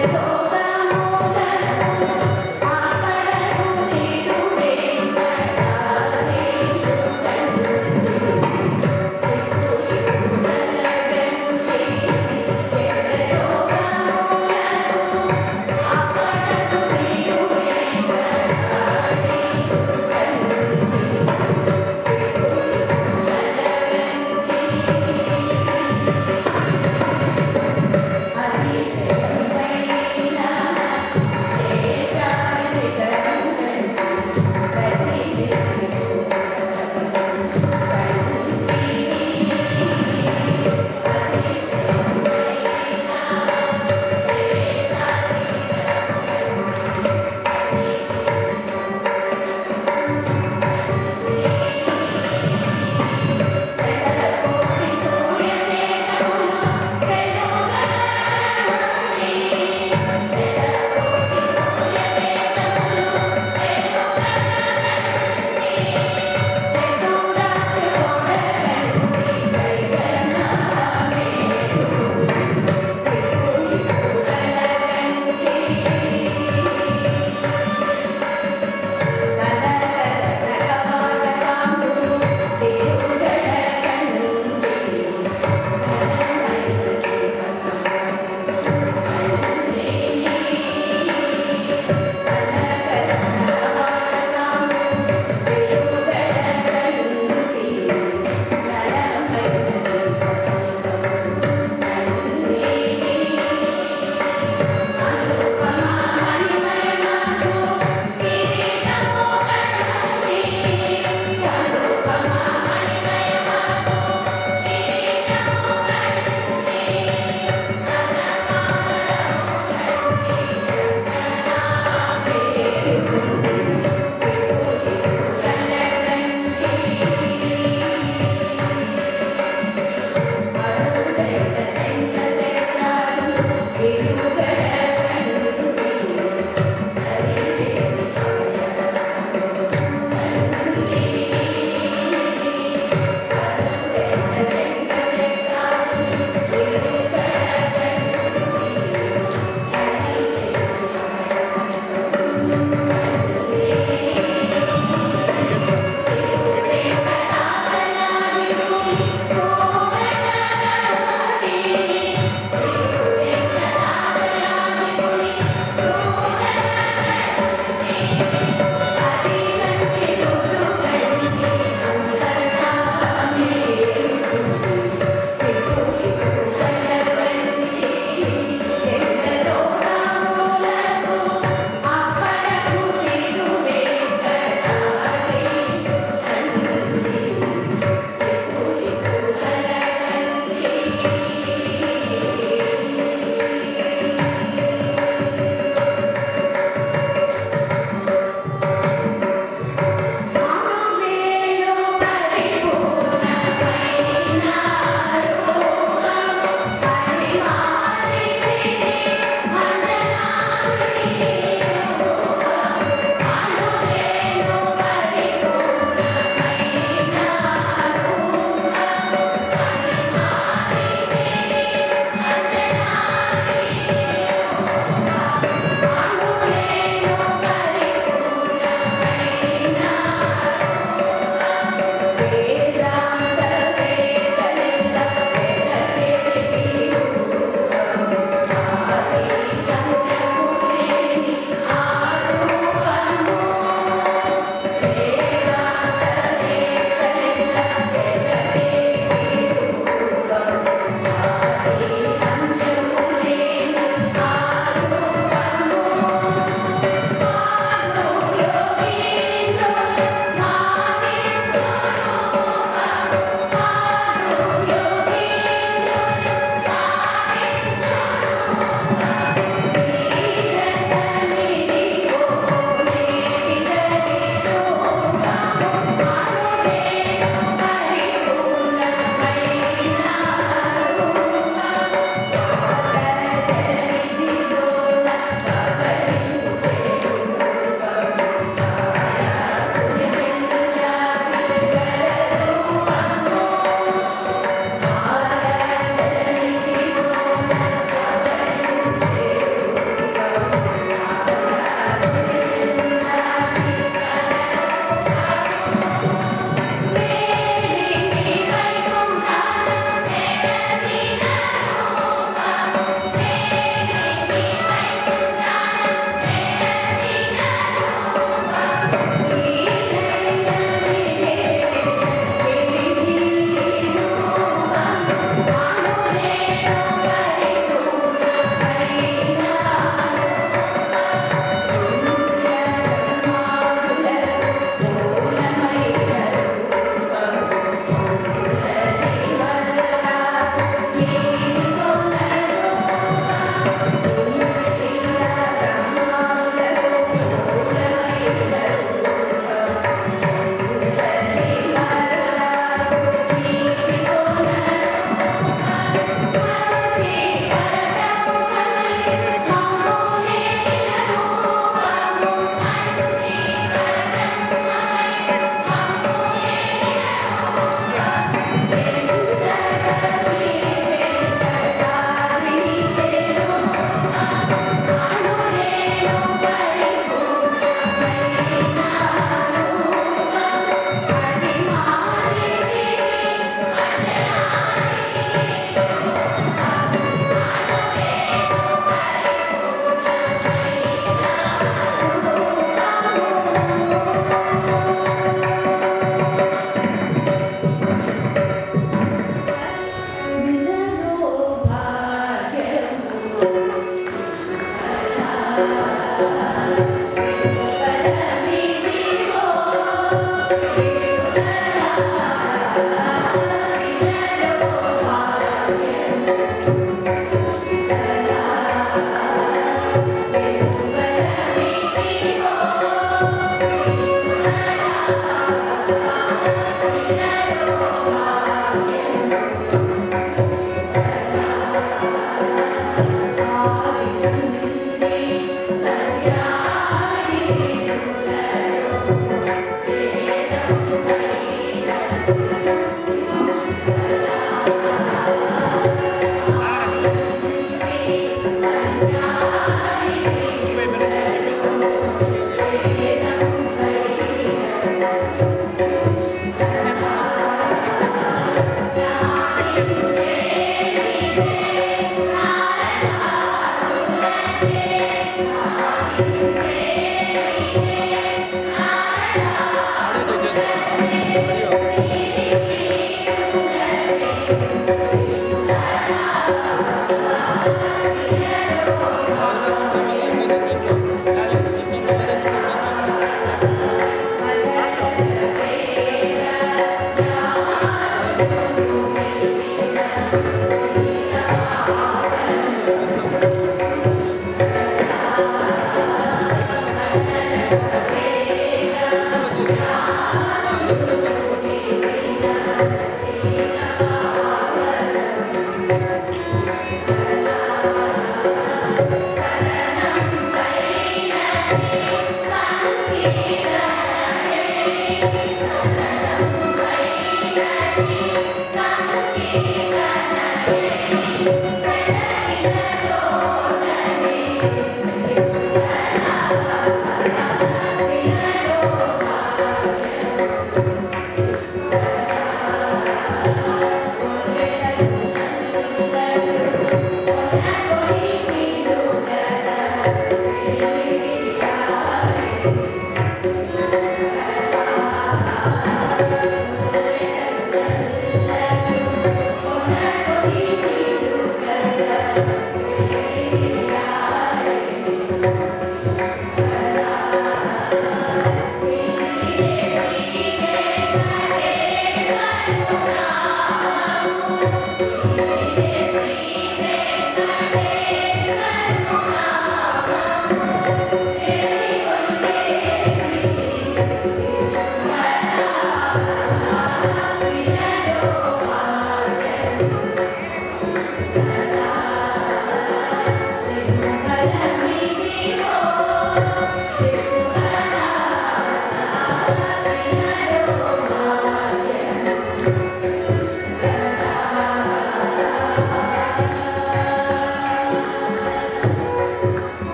Thank you.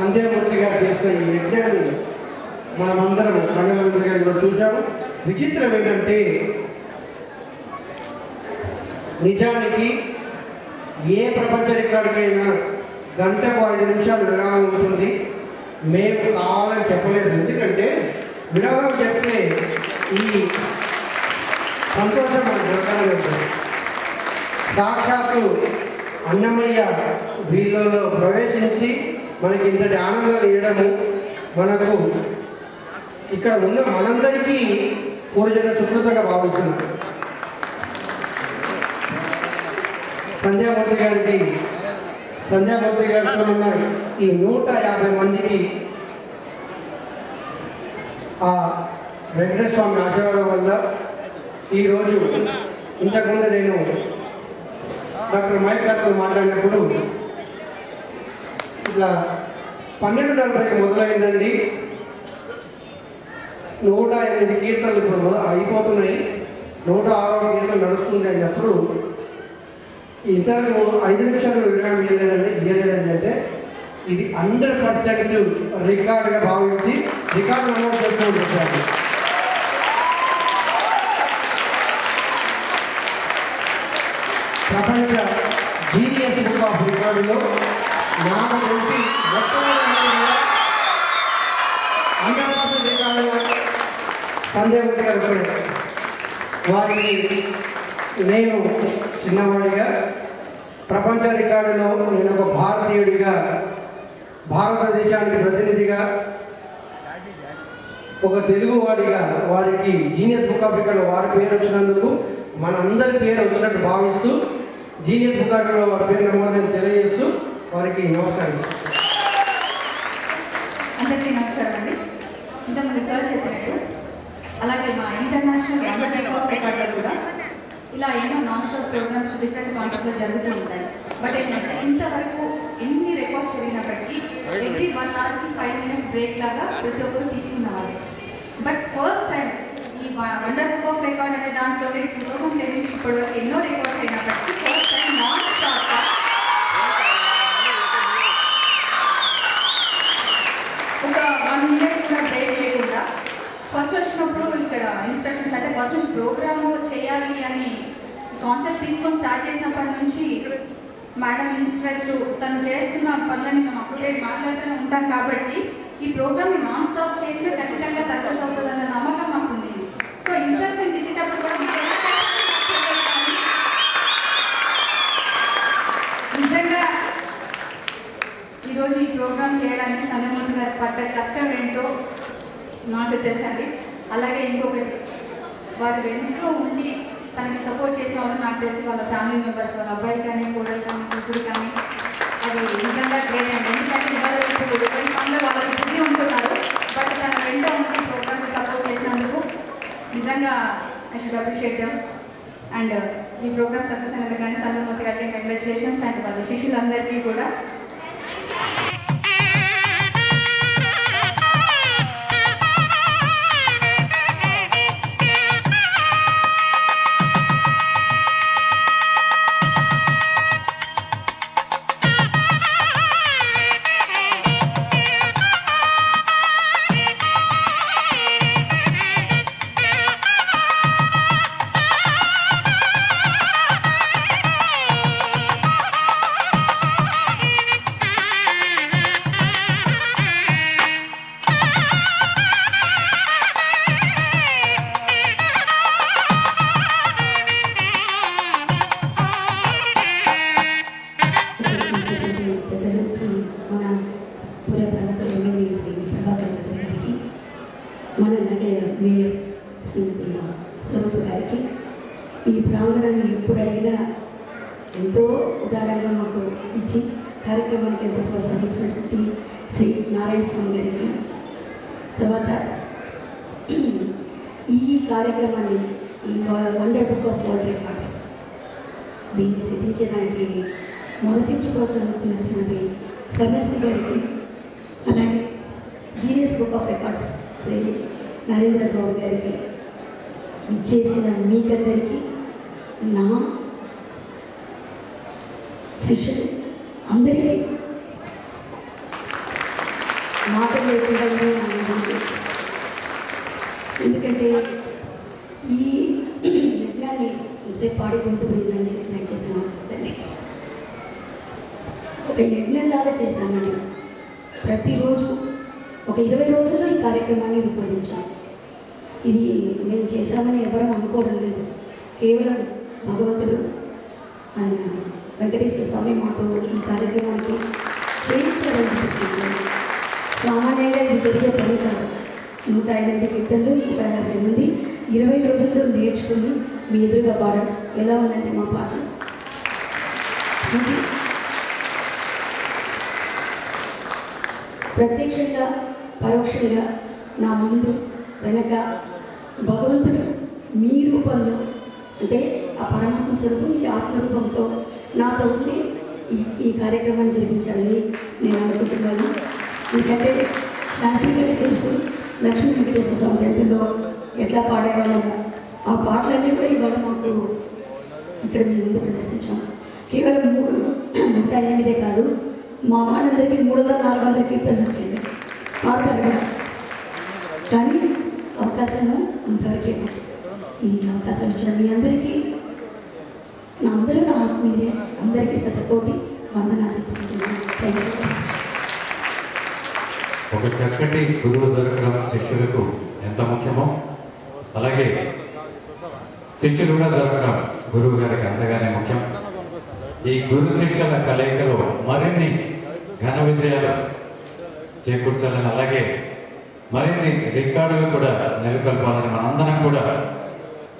సంధ్యామూర్తి గారు చేసిన ఈ యజ్ఞాన్ని మనమందరం రంగనాథ్ చూసాము. విచిత్రం ఏంటంటే నిజానికి ఏ ప్రపంచ రికార్డుకైనా గంటకు 5 నిమిషాలు విరామం ఉంటుంది. మేము కావాలని చెప్పలేదు, ఎందుకంటే విరామం చెప్తే ఈ సంతోషం మనకు దొరకాలని ఉంటుంది. సాక్షాత్తు అన్నమయ్య వీళ్ళలో ప్రవేశించి మనకి ఇంతటి ఆనందాలు ఇవ్వడము మనకు ఇక్కడ ఉన్న మనందరికీ పూర్వజన సుకృతంగా భావిస్తున్నాం. సంధ్యామూర్తి గారితో ఉన్న ఈ 150 మందికి ఆ వెంకటేశ్వర స్వామి ఆశీర్వాదం వల్ల ఈరోజు ఇంతకుముందు నేను డాక్టర్ మైక్ గారితో మాట్లాడినప్పుడు ఇట్లా 12:40కి మొదలైందండి, 108 కీర్తనలు ఇప్పుడు అయిపోతున్నాయి, 106వ కీర్తన నడుస్తుంది అన్నప్పుడు ఇతరులు 5 నిమిషాలు విరామం ఇవ్వలేదని అంటే ఇది 100% రికార్డుగా భావించి రికార్డు నమోదు చేస్తూ ఉంటారు. ప్రపంచ జీనియస్ బుక్ ఆఫ్ రికార్డులో నాకు తెలిసి మొట్టమొదటి రికార్డుగా సంధ్యామూర్తి గారు వారికి నేను చిన్నవాడిగా ప్రపంచ రికార్డులో నేను ఒక భారతీయుడిగా, భారతదేశానికి ప్రతినిధిగా, ఒక తెలుగువాడిగా వారికి జీనియస్ బుక్ ఆఫ్ రికార్డులో వారి పేరు వచ్చినందుకు మన అందరి పేరు వచ్చినట్టు భావిస్తూ జీనియస్ బుక్ ఆఫ్ రికార్డులో వారి పేరు నమోదని తెలియజేస్తూ వారికి నమస్కారం. అందరికీ నమస్కారం అండి. ఇంతమంది సార్ చెప్పినట్టు అలాగే మా ఇంటర్నేషనల్ బుక్ ఆఫ్ రికార్డులో కూడా ఇలా ఎన్నో నాన్ స్టాప్ ప్రోగ్రామ్స్ డిఫరెంట్ కాన్సెప్ట్లో జరుగుతూ ఉంటాయి. బట్ ఏంటంటే ఇంతవరకు ఎన్ని రికార్డ్స్ జరిగినప్పటికీ ఎవ్రీ 1 hourకి 5 minutes బ్రేక్ లాగా ప్రతి ఒక్కరు తీసుకున్నవారు. బట్ ఫస్ట్ టైం ఈ వండర్ బుక్ ఆఫ్ రికార్డ్ అనే దాంట్లో 2010 నుంచి ఇప్పటివరకు ఎన్నో రికార్డ్స్ అయినప్పటికీ ఫస్ట్ టైం నాన్ స్టాప్ ఒక 1 minute కూడా బ్రేక్ లేకుండా ఫస్ట్ వచ్చినప్పుడు ఇక్కడ ఇన్స్ట్రక్షన్స్ అంటే ఫస్ట్ నుంచి ప్రోగ్రామ్ చేయాలి అని కాన్సెప్ట్ తీసుకొని స్టార్ట్ చేసినప్పటి నుంచి మేడం ఇంట్రెస్ట్ తను చేస్తున్న పనులని మేము అప్పుడే మాట్లాడుతూనే ఉంటాం కాబట్టి ఈ ప్రోగ్రామ్ని నాన్ స్టాప్ చేసినా ఖచ్చితంగా సక్సెస్ అవుతుందన్న నమ్మకం మాకు ఉంది. సో ఇన్స్ట్రక్షన్స్ ఇచ్చేటప్పుడు కూడా నిజంగా ఈరోజు ఈ ప్రోగ్రామ్ చేయడానికి సంగమూర్తి గారు పడ్డ కష్టం ఏంటో నాకు తెలుసండి. అలాగే ఇంకొకటి వారి వెనుకలో ఉండి తనకి సపోర్ట్ చేసిన వాళ్ళు నాకు తెలిసి వాళ్ళ ఫ్యామిలీ మెంబర్స్, వాళ్ళ అబ్బాయి కానీ, కోడలు కానీ, కూతురు కానీ, అది నిజంగా గ్రేట్ అండి. ఎందుకంటే ఇవాళ ఇప్పుడు ఎవరి పనిలో వాళ్ళకి బిజీ ఉంటున్నారు. బట్ తన వెంట ఉండి ప్రోగ్రామ్ని సపోర్ట్ చేసినందుకు నిజంగా I should appreciate them. And ఈ ప్రోగ్రామ్ సక్సెస్ అయినందుకు కానీ సంగమూర్తి గారికి కంగ్రాచులేషన్స్. అండ్ వాళ్ళ శిష్యులందరికీ కూడా మన నగర మేయర్ శ్రీమతి స్వరూప గారికి ఈ ప్రాంగణాన్ని ఎప్పుడు అడిగినా ఎంతో ఉదారంగా మాకు ఇచ్చి కార్యక్రమానికి ఎంతో ప్రోత్సహిస్తున్నటువంటి శ్రీ నారాయణ స్వామి గారికి, తర్వాత ఈ కార్యక్రమాన్ని ఈ wonder book of world records దీన్ని సిద్ధించడానికి మొదటించి ప్రోత్సహిస్తున్న శ్రీమతి స్వర్ణశ్రీ గారికి, అలాగే genius book of records Shri Narendra Goud గారికి ఇచ్చేసిన మీకందరికీ నా శిష్యులు అందరికీ మాటలు లేకుండా ఎందుకంటే ఈ యజ్ఞాన్ని సేపు పాడి గొంతు పోయిందని దయచేసి మాట్లాడండి. ఒక యజ్ఞంలాగా చేశామండి. ప్రతిరోజు ఒక 20 రోజుల్లో ఈ కార్యక్రమాన్ని రూపొందించాం. ఇది మేము చేశామని ఎవరూ అనుకోవడం లేదు. కేవలం భగవంతుడు ఆయన వెంకటేశ్వర స్వామి మాతో ఈ కార్యక్రమానికి చేయించాలనిపిస్తుంది. సామాన్యంగా ఇది జరిగే పని కాదు. 108 కీర్తనలు, 150 మంది 20 రోజుల్లో నేర్చుకుని మీ ఎదురుగా పాడడం ఎలా ఉందంటే మా పాట ప్రత్యక్షంగా పరోక్షంగా నా ముందు వెనక భగవంతుడు మీ రూపంలో అంటే ఆ పరమాత్మ స్వరూపం ఈ ఆత్మరూపంతో నాతో ఉండి ఈ కార్యక్రమాన్ని జరిపించాలని నేను అనుకుంటున్నాను. ఎందుకంటే శాంతిగారికి తెలుసు లక్ష్మీ వెంకటేశ్వర స్వామి టెంపుల్లో ఎట్లా పాడేవాళ్ళము. ఆ పాటలన్నీ కూడా ఇవాళ మాకు ఇక్కడ మేము ముందు ప్రదర్శించాం. కేవలం 108 కాదు, మా వాళ్ళందరికీ 300-400 కీర్తనలు వచ్చింది పాడతారు కూడా. కానీ అవకాశము అంతవరకే. ఈ అవకాశం ఇచ్చిన మీ అందరికీ నా అందరూ నా ఆత్మీయులే, అందరికీ శతకోటి వందనాలు చెప్పుకుంటున్నాను. ఒక చక్కటి గురువు దొరకడం శిష్యులకు ఎంత ముఖ్యమో అలాగే శిష్యులు కూడా దొరకడం గురువు గారికి అంతగానే ముఖ్యం. ఈ గురు శిక్షల కలయికలో మరిన్ని ఘన విజయాలు చేకూర్చాలని, అలాగే మరిన్ని రికార్డులు కూడా నెలకొల్పాలని మనందరం కూడా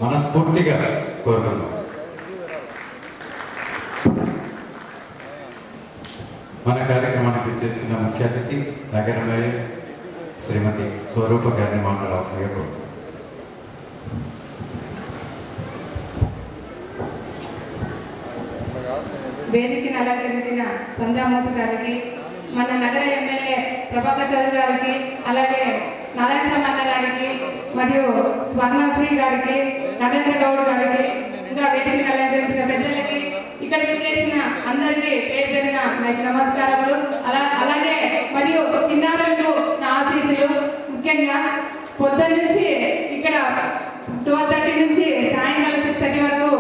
మనస్ఫూర్తిగా కోరుకుందాం. మన కార్యక్రమానికి చేసిన ముఖ్య అతిథి నగర మేయర్ శ్రీమతి స్వరూప గారిని మాట్లాడాల్సిందిగా కోరుతున్నాను. వేదికను అలంకరించిన సంధ్యామూర్తి గారికి, మన నగర ఎమ్మెల్యే ప్రభాకర్ చౌదరి గారికి, అలాగే నారాయణ అన్న గారికి, మరియు స్వర్ణశ్రీ గారికి, నరేంద్ర గౌడ్ గారికి, ఇంకా వేదికను అలంకరించిన పెద్దలకి, ఇక్కడికి చేసిన అందరికీ పేరు పేరున నాకు నమస్కారములు. అలాగే మరియు చిన్నారులకు నా ఆశీస్సులు. ముఖ్యంగా పొద్దున్న నుంచి ఇక్కడ 12:30 నుంచి సాయంకాలం 6:30 వరకు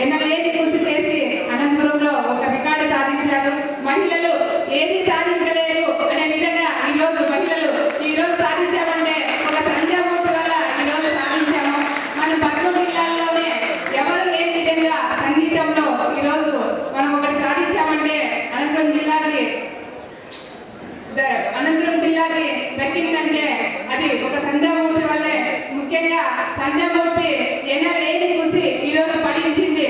ఎన్నలేని కృషి చేసి అనంతపురంలో ఒక రికార్డు సాధించారు. మహిళలు ఏది సాధించలేరు అనే విధంగా ఈరోజు మహిళలు ఈరోజు సాధించామంటే ఒక సంధ్యామూర్తి వల్ల ఈరోజు సాధించాము. మన పక్కన జిల్లాల్లోనే ఎవరు లేని విధంగా సంగీతంలో ఈరోజు మనం ఒకటి సాధించామంటే అనంతపురం జిల్లాకి దక్కిందంటే అది ఒక సంధ్యామూర్తి వల్లే. ముఖ్యంగా సంధ్యామూర్తి ఎన్నలేని కృషి ఈరోజు ఫలించింది.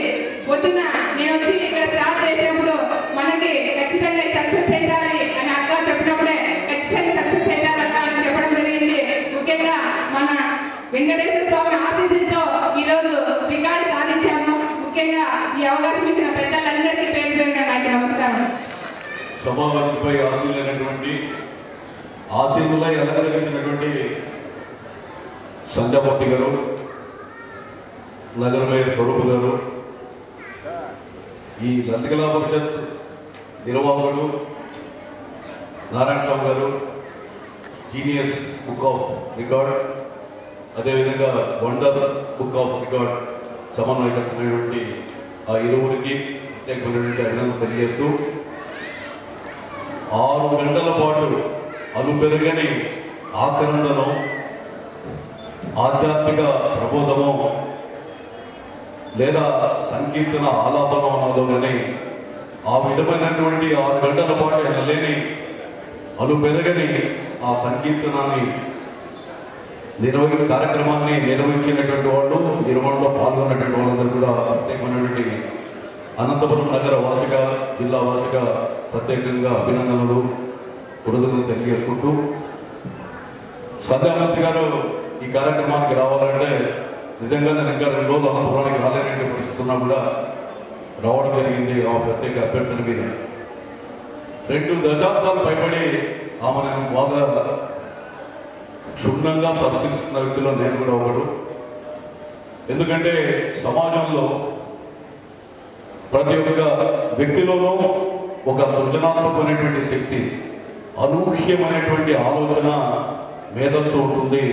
పొద్దున నేను వచ్చి ఇక్కడ స్టార్ట్ చేసినప్పుడు మనకి ఖచ్చితంగా సక్సెస్ అయ్యాలి అని అక్క చెప్పినప్పుడే ఖచ్చితంగా సక్సెస్ అయ్యాలి అక్క అని చెప్పడం జరిగింది. ముఖ్యంగా మన వెంకటేశ్వర స్వామి ఆశీస్సులతో ఈరోజు రికార్డు సాధించాము. ముఖ్యంగా ఈ అవకాశం ఇచ్చిన పెద్దలందరికీ పేరు పేరుగా నాకు నమస్కారం. సమావేశంపై ఆశీనులై అలంకరించినటువంటి సంధ్యామూర్తి గారు, నగర మేయర్ స్వరూప్ గారు, ఈ లలితకళా పరిషత్ నిర్వాహకుడు నారాయణ స్వామి గారు, జీనియస్ బుక్ ఆఫ్ రికార్డ్, అదేవిధంగా వండర్ బుక్ ఆఫ్ రికార్డ్ సమన్వయకమైనటువంటి ఆ ఇరువురికి ప్రత్యేకమైనటువంటి అభినందనలు తెలియజేస్తూ 6 గంటల పాటు అలుపెరగని ఆకరణను, ఆధ్యాత్మిక ప్రబోధము లేదా సంకీర్తన ఆలాపనం అన్నదో కానీ ఆ విధమైనటువంటి 6 గంటల పాటు ఎనలేని అలుపెరగని ఆ సంకీర్తనాన్ని కార్యక్రమాన్ని నిర్వహించినటువంటి వాళ్ళు, నిర్వహణలో పాల్గొన్నటువంటి వాళ్ళందరూ కూడా ప్రత్యేకమైనటువంటి అనంతపురం నగర వాసిగా, జిల్లా వాసిగా ప్రత్యేకంగా అభినందనలు, కృతజ్ఞతలు తెలియజేసుకుంటూ, సంధ్యామూర్తి గారు ఈ కార్యక్రమానికి రావాలంటే నిజంగా నేను ఇంకా 2 రోజులు అనంతపురానికి రాలేని పరిస్థితున్నా కూడా రావడం జరిగింది. ఆ ప్రత్యేక అభ్యర్థన మీద 2 దశాబ్దాలు పైబడి ఆమె నేను బాగా క్షుణ్ణంగా పరిశీలిస్తున్న వ్యక్తిలో నేను కూడా ఒకడు. ఎందుకంటే సమాజంలో ప్రతి ఒక్క వ్యక్తిలోనూ ఒక సృజనాత్మకమైనటువంటి శక్తి, అనూహ్యమైనటువంటి ఆలోచన, మేధస్సు ఉంటుంది.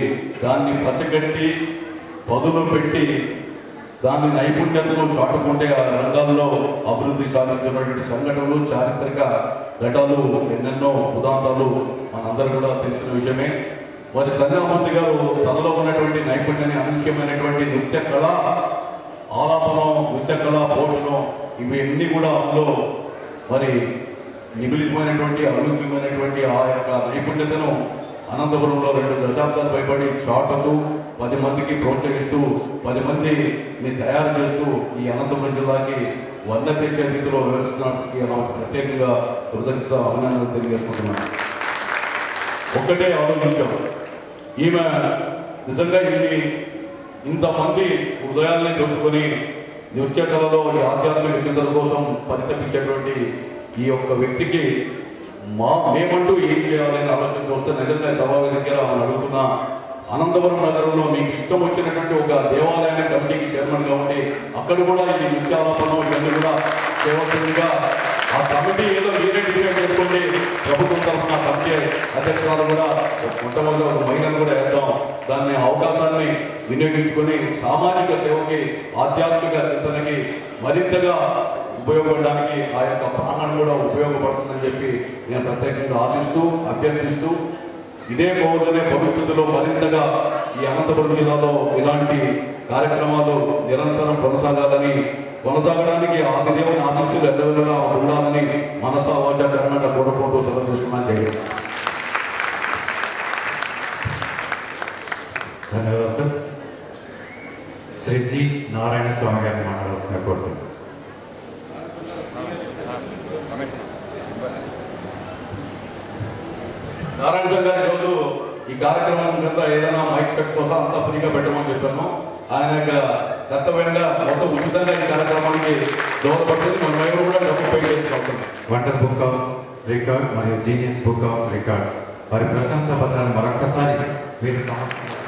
దాన్ని పసిగట్టి పదులు పెట్టి దాని నైపుణ్యతను చాటుకుంటే ఆ రంగాల్లో అభివృద్ధి సాధించినటువంటి సంఘటనలు, చారిత్రక ఘటాలు, ఎన్నెన్నో ఉదాంతాలు మనందరూ కూడా తెలిసిన విషయమే. మరి సంధ్యామూర్తి గారు తనలో ఉన్నటువంటి నైపుణ్యాన్ని, అనూహ్యమైనటువంటి నృత్య కళ ఆలాపనం, నృత్య కళ పోషణం, ఇవన్నీ కూడా అందులో మరి నిమిలితమైనటువంటి అనూహ్యమైనటువంటి ఆ యొక్క నైపుణ్యతను అనంతపురంలో 2 దశాబ్దాలు పైబడి చాటుతూ 10 మందికి ప్రోత్సహిస్తూ 10 మందిని తయారు చేస్తూ ఈ అనంతపురం జిల్లాకి వన్న తెచ్చే రీతిలో వ్యవహరిస్తున్నకి ప్రత్యేకంగా కృతజ్ఞత అభినందనలు తెలియజేసుకుంటున్నాను. ఒక్కటే ఆలోచించాం, ఈమె నిజంగా ఇంతమంది హృదయాల్ని దోచుకొని నృత్య కళలో ఈ ఆధ్యాత్మిక చింతన కోసం పరితపించేటువంటి ఈ యొక్క వ్యక్తికి మేమంటూ ఏం చేయాలని ఆలోచన చూస్తే నిజంగా సభావేదికగా అడుగుతున్నా, అనంతపురం నగరంలో మీకు ఇష్టం వచ్చినటువంటి ఒక దేవాలయాన్ని కమిటీకి చైర్మన్గా ఉండి అక్కడ కూడా ఈ నృత్యాలాపనం ఇవన్నీ కూడా చేయవలసిందిగా ఆ కమిటీ ఏదో మీరే డిసైడ్ చేసుకోండి. ప్రభుత్వం తరఫున కమిటీ అధ్యక్షురాలు కూడా మొట్టమొదటి ఒక మహిళను కూడా వేద్దాం. దాన్ని అవకాశాన్ని వినియోగించుకొని సామాజిక సేవకి, ఆధ్యాత్మిక చింతనకి మరింతగా ఉపయోగపడడానికి ఆ యొక్క ప్రాణాన్ని కూడా ఉపయోగపడుతుందని చెప్పి నేను ప్రత్యేకంగా ఆశిస్తూ, అభ్యర్థిస్తూ, ఇదే కోవతనే భవిష్యత్తులో మరింతగా ఈ అనంతపురం జిల్లాలో ఇలాంటి కార్యక్రమాలు నిరంతరం కొనసాగాలని కొనసాగడానికి ఆదిదేవుని ఆశీస్సులు ఎల్లవెల్లలా ఉండాలని మనసా వాచా కర్మగా కోరుకుంటూ సెలవు తీసుకున్నాను. తెలియదు. ధన్యవాదాలు సార్. శ్రీ జి నారాయణ స్వామి గారిని మాట్లాడాల్సిన కోరుతున్నాను. నారాయణ సార్ గారు ఈరోజు ఈ కార్యక్రమం కింద ఏదైనా మైక్ సెట్ కోసం అంతా ఫ్రీగా పెట్టమని చెప్పాను. ఆయన యొక్క కర్తవ్యంగా మొత్తం ఉచితంగా ఈ కార్యక్రమానికి దోహదపడుతుంది. మన వైపు కూడా డబ్బు పే చేసి అవుతుంది. వండర్ బుక్ ఆఫ్ రికార్డ్ మరియు జీనియస్ బుక్ ఆఫ్ రికార్డ్ వారి ప్రశంసా పత్రాన్ని మరొక్కసారి మీరు సమర్పించారు.